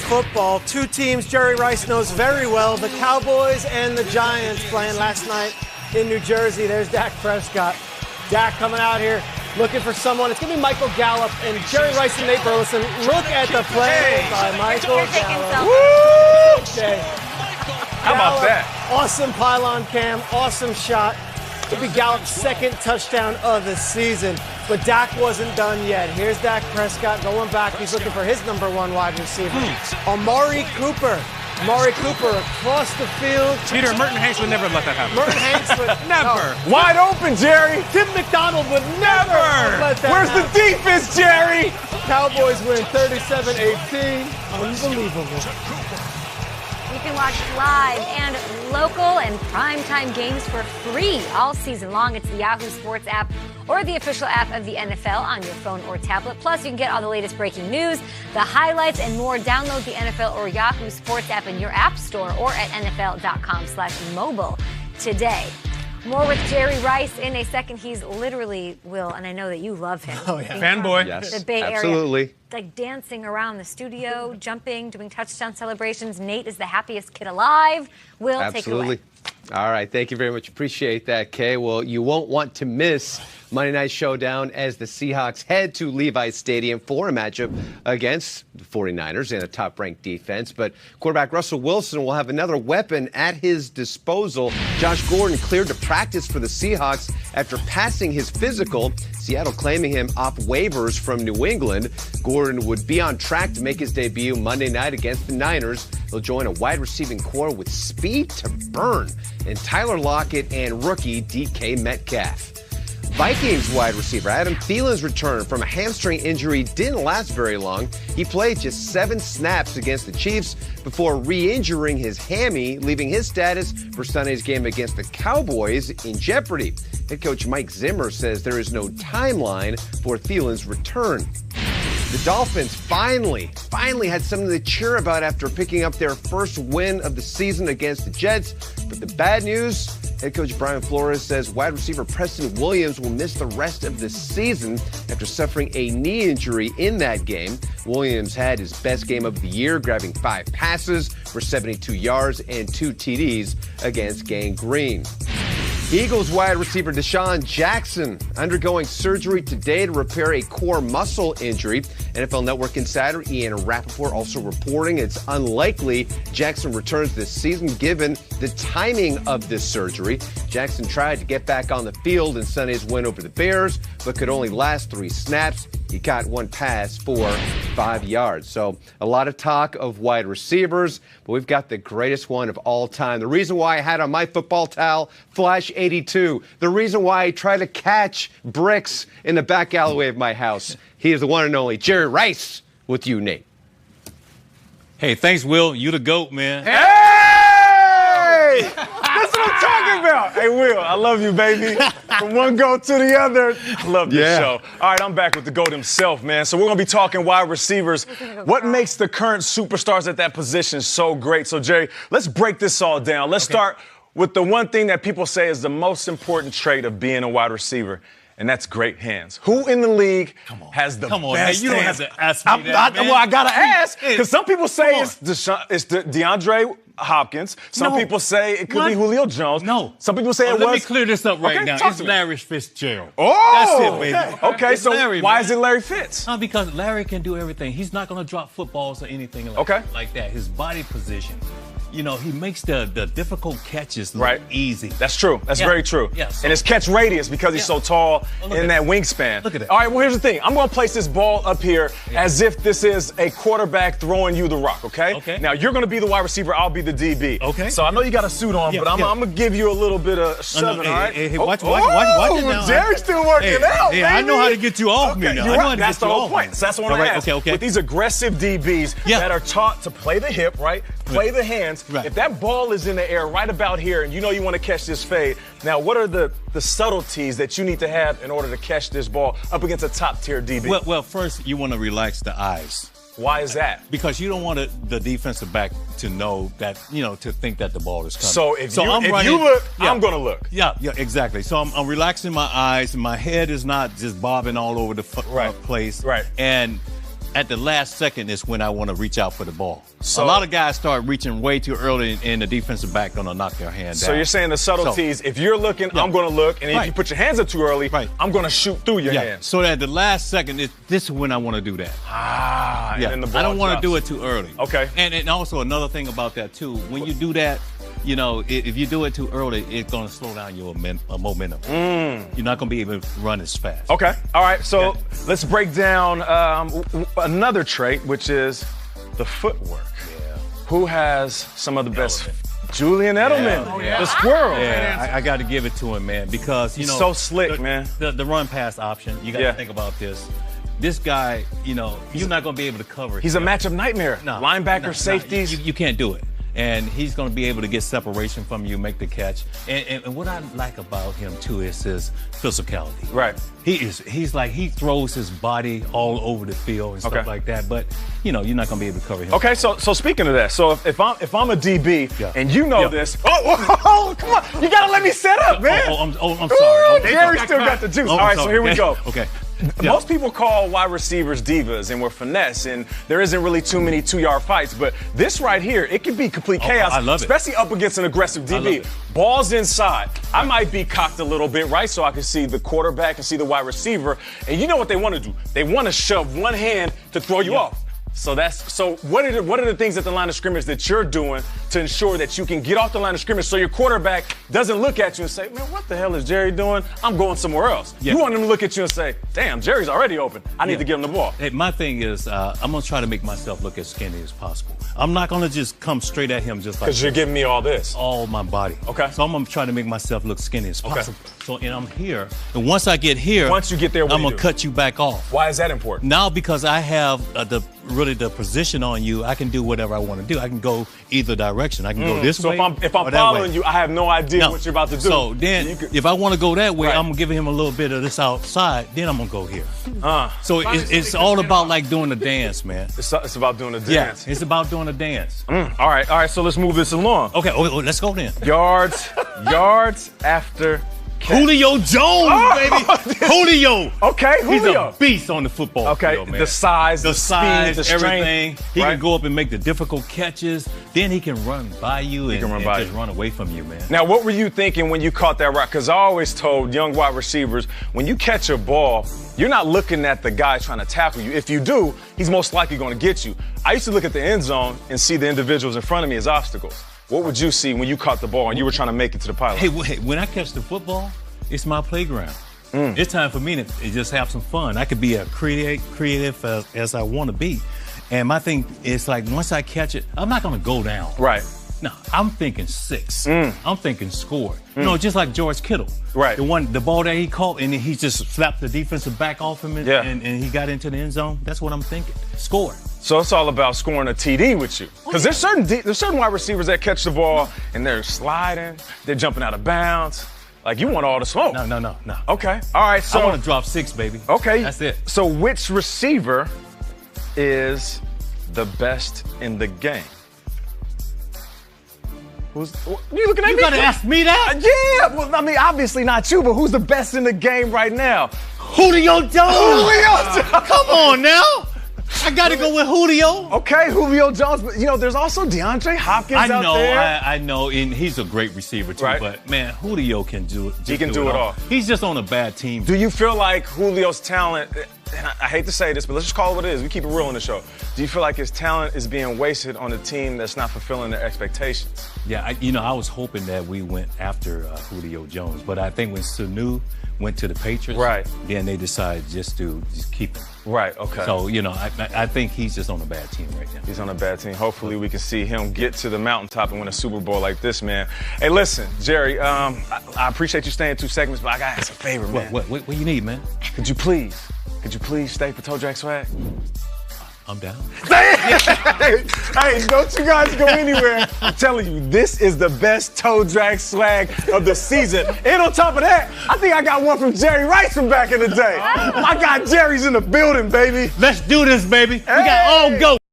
football. Two teams Jerry Rice knows very well, the Cowboys and the Giants, playing last night in New Jersey. There's Dak Prescott. Dak coming out here looking for someone. It's going to be Michael Gallup and Jerry Rice and Nate Burleson. Look at the play by Michael Gallup. Woo! Okay. How about that? Awesome pylon cam, awesome shot. It'll be Gallup's second touchdown of the season. But Dak wasn't done yet. Here's Dak Prescott going back. He's looking for his number one wide receiver, Amari Cooper. Amari Cooper across the field. Peter, Merton Hanks would never let that happen. Merton Hanks would never. No. Wide open, Jerry. Tim McDonald would never let that Where's happen. the defense, Jerry? Cowboys win 37-18. Unbelievable. You can watch live and local and primetime games for free all season long. It's the Yahoo Sports app or the official app of the NFL on your phone or tablet. Plus, you can get all the latest breaking news, the highlights, and more. Download the NFL or Yahoo Sports app in your app store or at NFL.com/mobile today. More with Jerry Rice in a second. He's literally, Will, and I know that you love him. Oh, yeah. Fanboy. Yes, the Bay absolutely. Area. Like dancing around the studio, jumping, doing touchdown celebrations. Nate is the happiest kid alive. Will, Absolutely. take it away. All right, thank you very much. Appreciate that, Kay. Well, you won't want to miss Monday Night Showdown as the Seahawks head to Levi's Stadium for a matchup against the 49ers and a top-ranked defense. But quarterback Russell Wilson will have another weapon at his disposal. Josh Gordon cleared to practice for the Seahawks after passing his physical. Seattle claiming him off waivers from New England. Gordon would be on track to make his debut Monday night against the Niners. He'll join a wide receiving core with speed to burn in Tyler Lockett and rookie DK Metcalf. Vikings wide receiver Adam Thielen's return from a hamstring injury didn't last very long. He played just 7 snaps against the Chiefs before re-injuring his hammy, leaving his status for Sunday's game against the Cowboys in jeopardy. Head coach Mike Zimmer says there is no timeline for Thielen's return. The Dolphins finally had something to cheer about after picking up their first win of the season against the Jets. But the bad news, head coach Brian Flores says wide receiver Preston Williams will miss the rest of the season after suffering a knee injury in that game. Williams had his best game of the year, grabbing 5 passes for 72 yards and 2 TDs against Gang Green. Eagles wide receiver Deshaun Jackson undergoing surgery today to repair a core muscle injury. NFL Network insider Ian Rappaport also reporting it's unlikely Jackson returns this season given the timing of this surgery. Jackson tried to get back on the field in Sunday's win over the Bears, but could only last 3 snaps. He caught 1 pass for 5 yards. So a lot of talk of wide receivers, but we've got the greatest one of all time. The reason why I had on my football towel, Flash 82. The reason why I try to catch bricks in the back alleyway of my house. He is the one and only Jerry Rice with you, Nate. Hey, thanks, Will. You the GOAT, man. Hey! That's what I'm talking about. Hey, Will, I love you, baby. From one goat to the other. I love this show. All right, I'm back with the GOAT himself, man. So we're going to be talking wide receivers. What makes the current superstars at that position so great? So, Jerry, let's break this all down. Let's start with the one thing that people say is the most important trait of being a wide receiver, and that's great hands. Who in the league has the best hands? You don't have to ask me that, man. Well, I got to ask, because some people say it's DeAndre Hopkins. Some people say it could be Julio Jones. No. Some people say it was... Let me clear this up right now. It's me. Larry Fitzgerald. Oh! That's it, baby. Okay, It's so Larry, why man. is it Larry Fitz? Because Larry can do everything. He's not going to drop footballs or anything like that. His body position. You know, he makes the difficult catches look easy. That's true. That's very true. Yeah, so, and his catch radius, because he's so tall in that wingspan. Look at that. All right, well, here's the thing. I'm going to place this ball up here as if this is a quarterback throwing you the rock, okay? Okay. Now, you're going to be the wide receiver. I'll be the DB. Okay. So I know you got a suit on, but I'm going to give you a little bit of shoving, all right? Hey, watch it now. Jerry's still working out, baby. I know how to get you off me now. You're right. That's the whole point. So that's what I want to ask. Okay. With these aggressive DBs that are taught to play the hip, right? Play the hands. If that ball is in the air right about here and you know you want to catch this fade, now what are the subtleties that you need to have in order to catch this ball up against a top-tier DB? Well, first you want to relax the eyes. Why is that? Because you don't want the defensive back to know that, to think that the ball is coming. So if you look, I'm going to look. Yeah, exactly. So I'm relaxing my eyes. My head is not just bobbing all over the place. Right. And at the last second is when I want to reach out for the ball. So, a lot of guys start reaching way too early, and the defensive back going to knock their hand down. So you're saying the subtleties, if you're looking, I'm going to look, and if you put your hands up too early, I'm going to shoot through your hands. So at the last second, this is when I want to do that. And then the ball I don't want to drops. do it too early. Okay. And also another thing about that, too, when you do that, you know, if you do it too early, it's going to slow down your momentum. You're not going to be able to run as fast. Okay. All right. So let's break down another trait, which is the footwork. Yeah. Who has some of the best? Julian Edelman, the squirrel. Yeah, I got to give it to him, man, because, you know. He's so slick, man. The run-pass option, you got to think about this. This guy, you know, you're not going to be able to cover. He's a matchup nightmare. No, Linebacker, safeties. You can't do it. And he's going to be able to get separation from you, make the catch. And what I like about him, too, is his physicality. Right. He's like, he throws his body all over the field and stuff like that. But, you know, you're not going to be able to cover him. Okay, so speaking of that, so if I'm a DB and you know this, oh, come on, you got to let me set up, man. I'm sorry. Jerry still got the juice. All right, so here we go. Okay. Most people call wide receivers divas, and we're finesse, and there isn't really too many 2-yard fights. But this right here, it can be complete chaos, I love it. especially up against an aggressive DB. Ball's inside. I might be cocked a little bit, right, so I can see the quarterback and see the wide receiver. And you know what they want to do? They want to shove one hand to throw you off. So what are the things at the line of scrimmage that you're doing to ensure that you can get off the line of scrimmage so your quarterback doesn't look at you and say, man, what the hell is Jerry doing? I'm going somewhere else. You want him to look at you and say, damn, Jerry's already open. I need to give him the ball. Hey, my thing is, I'm going to try to make myself look as skinny as possible. I'm not going to just come straight at him just like because you're giving me all this. All my body. Okay. So I'm going to try to make myself look skinny as possible. So, and I'm here. And once I get here, once you get there, I'm going to cut you back off. Why is that important? Now, because I have the position on you, I can do whatever I want to do. I can go either direction. I can go this way. So if I'm following you, I have no idea what you're about to do. So then, if I want to go that way, I'm going to give him a little bit of this outside. Then I'm going to go here. So it's all about like doing the dance, man. It's about doing the dance. Yeah, it's about doing the dance. All right. So let's move this along. Okay, let's go then. Yards after catch. Julio Jones, baby. Julio. Okay, Julio. He's a beast on the football field, man. The size, the speed, the everything. strength. He can go up and make the difficult catches. Then he can run by you and just run away from you, man. Now, what were you thinking when you caught that rock? Because I always told young wide receivers, when you catch a ball, you're not looking at the guy trying to tackle you. If you do, he's most likely going to get you. I used to look at the end zone and see the individuals in front of me as obstacles. What would you see when you caught the ball and you were trying to make it to the pylon? Hey, when I catch the football, it's my playground. It's time for me to just have some fun. I could be as creative as I want to be. And my thing is like, once I catch it, I'm not going to go down. Right. No, I'm thinking 6. I'm thinking score. You know, just like George Kittle. Right. The ball that he caught, and he just slapped the defensive back off him, and he got into the end zone. That's what I'm thinking. Score. So it's all about scoring a TD with you. Because there's certain wide receivers that catch the ball, and they're sliding, they're jumping out of bounds. Like, you want all the smoke. No. Okay. All right. So I want to drop 6, baby. Okay. That's it. So which receiver is the best in the game? You looking at me? You gotta ask me that? Yeah. Well, I mean, obviously not you, but who's the best in the game right now? Julio Jones. Come on now. I got to go with Julio. Okay, Julio Jones. But, there's also DeAndre Hopkins out there. I know, and he's a great receiver, too. Right. But, man, Julio can do it. He can do it all. He's just on a bad team. Do you feel like Julio's talent, and I hate to say this, but let's just call it what it is. We keep it real on the show. Do you feel like his talent is being wasted on a team that's not fulfilling their expectations? Yeah, I was hoping that we went after Julio Jones. But I think when Sanu went to the Patriots, then they decided just to keep him. Right, okay. So, I think he's just on a bad team right now. He's on a bad team. Hopefully we can see him get to the mountaintop and win a Super Bowl like this, man. Hey, listen, Jerry, I appreciate you staying 2 segments, but I got to ask a favor, man. What you need, man? Could you please stay for Toe Drag Swag? I'm down. Hey, don't you guys go anywhere. I'm telling you, this is the best toe drag swag of the season. And on top of that, I think I got one from Jerry Rice from back in the day. My guy Jerry's in the building, baby. Let's do this, baby. We got all go.